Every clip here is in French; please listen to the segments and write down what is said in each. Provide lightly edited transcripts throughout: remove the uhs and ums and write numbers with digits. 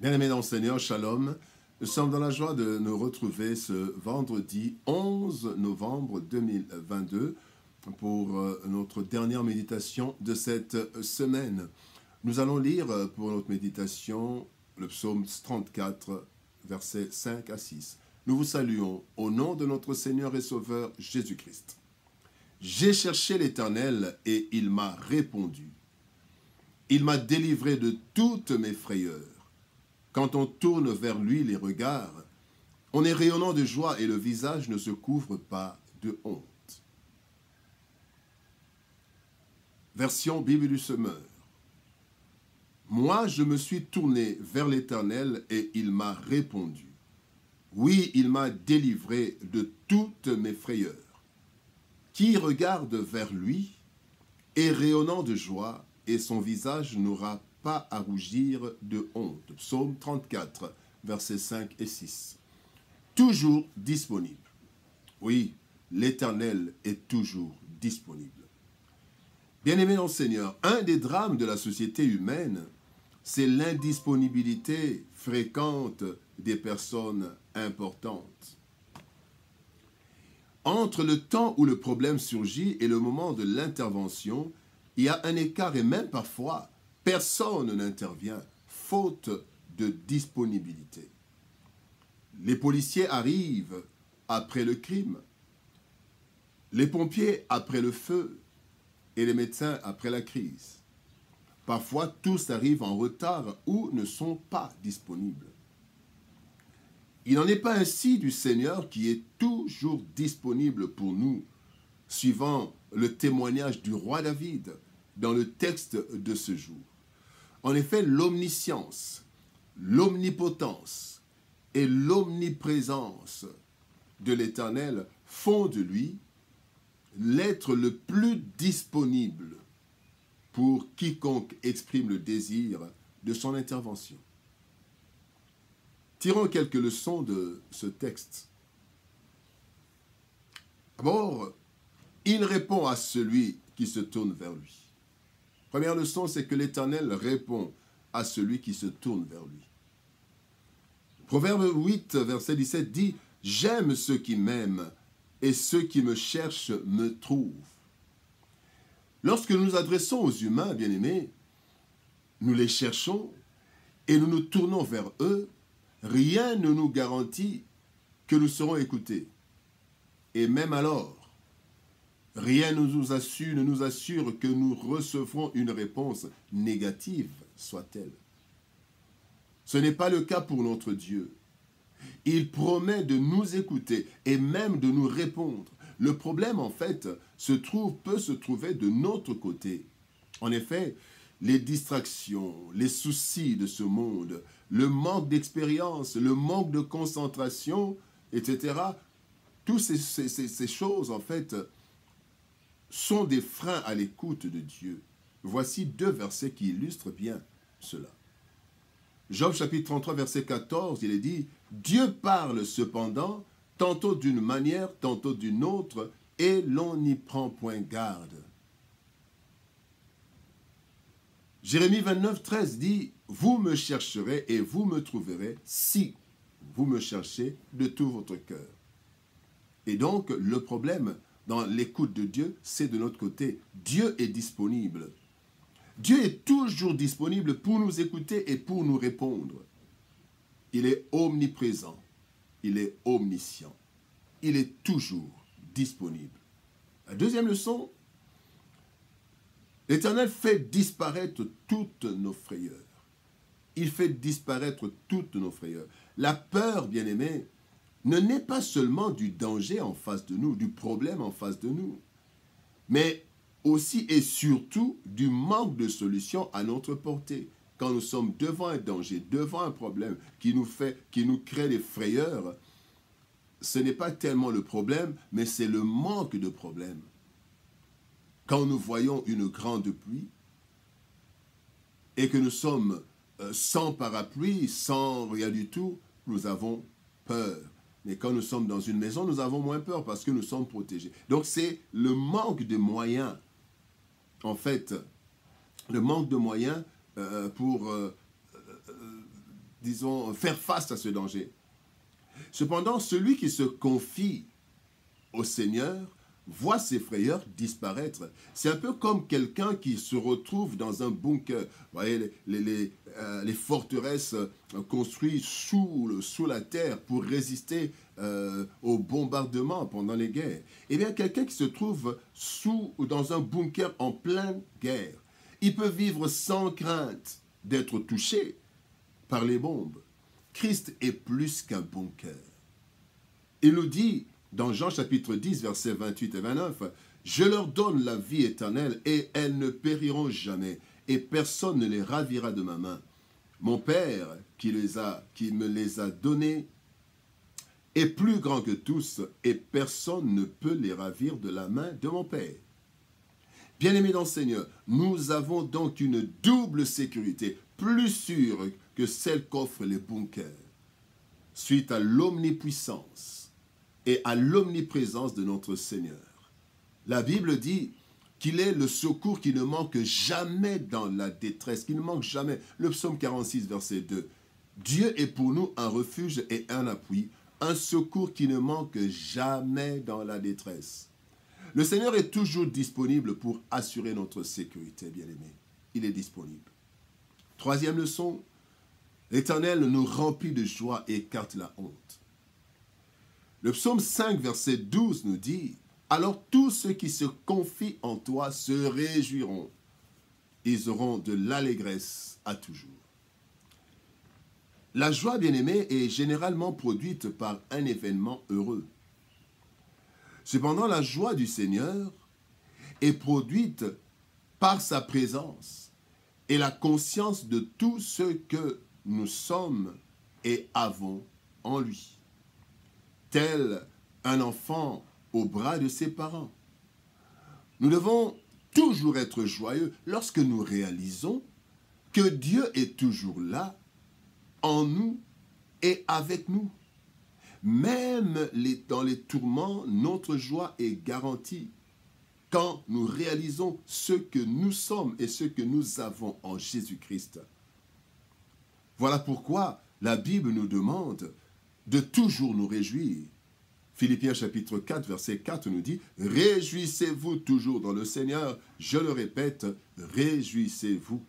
Bien-aimés dans le Seigneur, Shalom. Nous sommes dans la joie de nous retrouver ce vendredi 11 novembre 2022 pour notre dernière méditation de cette semaine. Nous allons lire pour notre méditation le psaume 34, versets 5 à 6. Nous vous saluons au nom de notre Seigneur et Sauveur Jésus-Christ. J'ai cherché l'Éternel et il m'a répondu. Il m'a délivré de toutes mes frayeurs. Quand on tourne vers lui les regards, on est rayonnant de joie et le visage ne se couvre pas de honte. Version Bible du Semeur. Moi, je me suis tourné vers l'Éternel et il m'a répondu. Oui, il m'a délivré de toutes mes frayeurs. Qui regarde vers lui est rayonnant de joie et son visage n'aura pas à rougir de honte. Psaume 34, versets 5 et 6. Toujours disponible. Oui, l'Éternel est toujours disponible. Bien-aimés dans le Seigneur, un des drames de la société humaine, c'est l'indisponibilité fréquente des personnes importantes. Entre le temps où le problème surgit et le moment de l'intervention, il y a un écart et même parfois, personne n'intervient, faute de disponibilité. Les policiers arrivent après le crime, les pompiers après le feu et les médecins après la crise. Parfois, tous arrivent en retard ou ne sont pas disponibles. Il n'en est pas ainsi du Seigneur qui est toujours disponible pour nous, suivant le témoignage du roi David dans le texte de ce jour. En effet, l'omniscience, l'omnipotence et l'omniprésence de l'Éternel font de lui l'être le plus disponible pour quiconque exprime le désir de son intervention. Tirons quelques leçons de ce texte. D'abord, il répond à celui qui se tourne vers lui. Première leçon, c'est que l'Éternel répond à celui qui se tourne vers lui. Proverbe 8, verset 17 dit « J'aime ceux qui m'aiment et ceux qui me cherchent me trouvent. » Lorsque nous nous adressons aux humains, bien-aimés, nous les cherchons et nous nous tournons vers eux, rien ne nous garantit que nous serons écoutés. Et même alors, rien ne nous assure que nous recevrons une réponse négative, soit-elle. Ce n'est pas le cas pour notre Dieu. Il promet de nous écouter et même de nous répondre. Le problème, en fait, peut se trouver de notre côté. En effet, les distractions, les soucis de ce monde, le manque d'expérience, le manque de concentration, etc., toutes ces choses, en fait, sont des freins à l'écoute de Dieu. Voici deux versets qui illustrent bien cela. Job chapitre 33, verset 14, il est dit « Dieu parle cependant, tantôt d'une manière, tantôt d'une autre, et l'on n'y prend point garde. » Jérémie 29, 13 dit « Vous me chercherez et vous me trouverez si vous me cherchez de tout votre cœur. » Et donc, le problème dans l'écoute de Dieu, c'est de notre côté. Dieu est disponible. Dieu est toujours disponible pour nous écouter et pour nous répondre. Il est omniprésent. Il est omniscient. Il est toujours disponible. La deuxième leçon, l'Éternel fait disparaître toutes nos frayeurs. Il fait disparaître toutes nos frayeurs. La peur, bien-aimée, ne naît pas seulement du danger en face de nous, du problème en face de nous, mais aussi et surtout du manque de solution à notre portée. Quand nous sommes devant un danger, devant un problème qui nous crée des frayeurs, ce n'est pas tellement le problème, mais c'est le manque de problème. Quand nous voyons une grande pluie et que nous sommes sans parapluie, sans rien du tout, nous avons peur. Mais quand nous sommes dans une maison, nous avons moins peur parce que nous sommes protégés. Donc c'est le manque de moyens, en fait, le manque de moyens pour disons, faire face à ce danger. Cependant, celui qui se confie au Seigneur voit ses frayeurs disparaître. C'est un peu comme quelqu'un qui se retrouve dans un bunker. Vous voyez, les forteresses construites sous la terre pour résister aux bombardements pendant les guerres. Eh bien, quelqu'un qui se trouve dans un bunker en pleine guerre, il peut vivre sans crainte d'être touché par les bombes. Christ est plus qu'un bunker. Il nous dit, dans Jean chapitre 10, versets 28 et 29, « Je leur donne la vie éternelle et elles ne périront jamais, et personne ne les ravira de ma main. Mon Père qui me les a donnés est plus grand que tous, et personne ne peut les ravir de la main de mon Père. » Bien-aimés dans le Seigneur, nous avons donc une double sécurité, plus sûre que celle qu'offrent les bunkers, suite à l'omnipuissance et à l'omniprésence de notre Seigneur. La Bible dit qu'il est le secours qui ne manque jamais dans la détresse, qui ne manque jamais. Le psaume 46, verset 2. Dieu est pour nous un refuge et un appui, un secours qui ne manque jamais dans la détresse. Le Seigneur est toujours disponible pour assurer notre sécurité, bien-aimés. Il est disponible. Troisième leçon, l'Éternel nous remplit de joie et écarte la honte. Le psaume 5, verset 12 nous dit « Alors tous ceux qui se confient en toi se réjouiront. Ils auront de l'allégresse à toujours. » La joie, bien-aimée, est généralement produite par un événement heureux. Cependant, la joie du Seigneur est produite par sa présence et la conscience de tout ce que nous sommes et avons en lui. Tel un enfant au bras de ses parents. Nous devons toujours être joyeux lorsque nous réalisons que Dieu est toujours là, en nous et avec nous. Même dans les tourments, notre joie est garantie quand nous réalisons ce que nous sommes et ce que nous avons en Jésus-Christ. Voilà pourquoi la Bible nous demande de toujours nous réjouir. Philippiens chapitre 4, verset 4 nous dit « Réjouissez-vous toujours dans le Seigneur. Je le répète, réjouissez-vous. »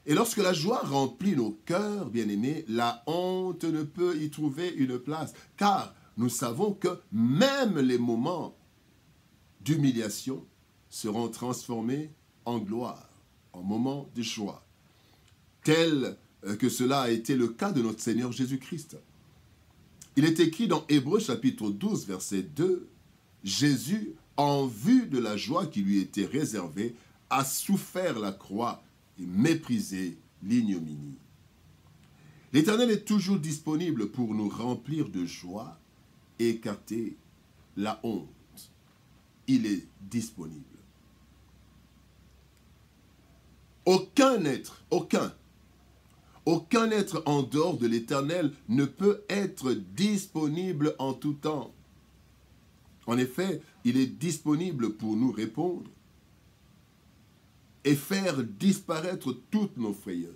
Et lorsque la joie remplit nos cœurs, bien-aimés, la honte ne peut y trouver une place. Car nous savons que même les moments d'humiliation seront transformés en gloire, en moments de joie. Tel que cela a été le cas de notre Seigneur Jésus-Christ. Il est écrit dans Hébreux chapitre 12, verset 2, « Jésus, en vue de la joie qui lui était réservée, a souffert la croix et méprisé l'ignominie. » L'Éternel est toujours disponible pour nous remplir de joie et écarter la honte. Il est disponible. Aucun être en dehors de l'Éternel ne peut être disponible en tout temps. En effet, il est disponible pour nous répondre et faire disparaître toutes nos frayeurs.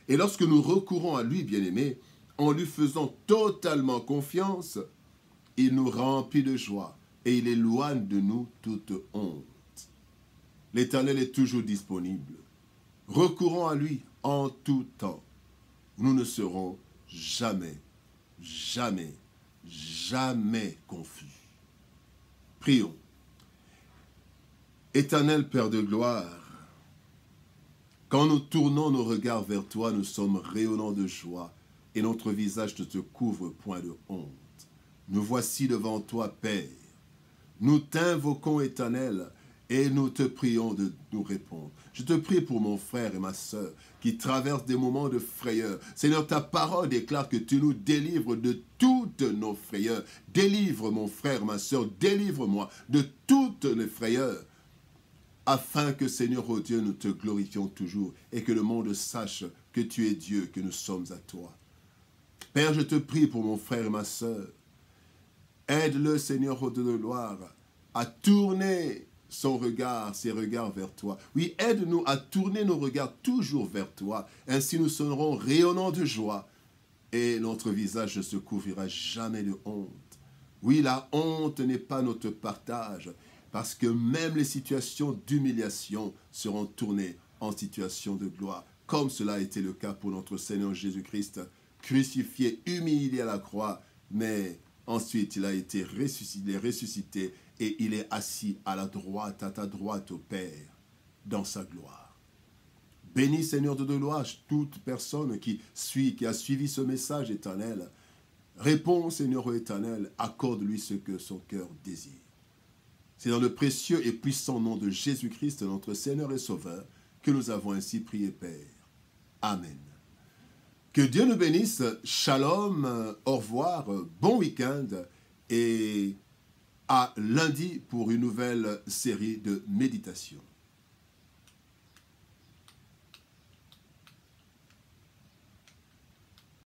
Et lorsque nous recourons à lui, bien-aimé, en lui faisant totalement confiance, il nous remplit de joie et il éloigne de nous toute honte. L'Éternel est toujours disponible. Recourons à lui en tout temps. Nous ne serons jamais confus. Prions. Éternel Père de gloire, quand nous tournons nos regards vers toi, nous sommes rayonnants de joie et notre visage ne te couvre point de honte. Nous voici devant toi, Père. Nous t'invoquons, Éternel, et nous te prions de nous répondre. Je te prie pour mon frère et ma sœur qui traversent des moments de frayeur. Seigneur, ta parole déclare que tu nous délivres de toutes nos frayeurs. Délivre mon frère, ma sœur, délivre-moi de toutes les frayeurs, afin que, Seigneur, oh Dieu, nous te glorifions toujours et que le monde sache que tu es Dieu, que nous sommes à toi. Père, je te prie pour mon frère et ma sœur. Aide-le, Seigneur, oh Dieu de gloire, à tourner ses regards vers toi. Oui, aide-nous à tourner nos regards toujours vers toi. Ainsi nous serons rayonnants de joie et notre visage ne se couvrira jamais de honte. Oui, la honte n'est pas notre partage parce que même les situations d'humiliation seront tournées en situation de gloire, comme cela a été le cas pour notre Seigneur Jésus-Christ, crucifié, humilié à la croix, mais ensuite il a été ressuscité et il est assis à ta droite au Père, dans sa gloire. Bénis Seigneur de gloire toute personne qui a suivi ce message éternel. Réponds Seigneur éternel, accorde-lui ce que son cœur désire. C'est dans le précieux et puissant nom de Jésus-Christ, notre Seigneur et Sauveur, que nous avons ainsi prié, Père. Amen. Que Dieu nous bénisse. Shalom, au revoir, bon week-end et à lundi pour une nouvelle série de méditations.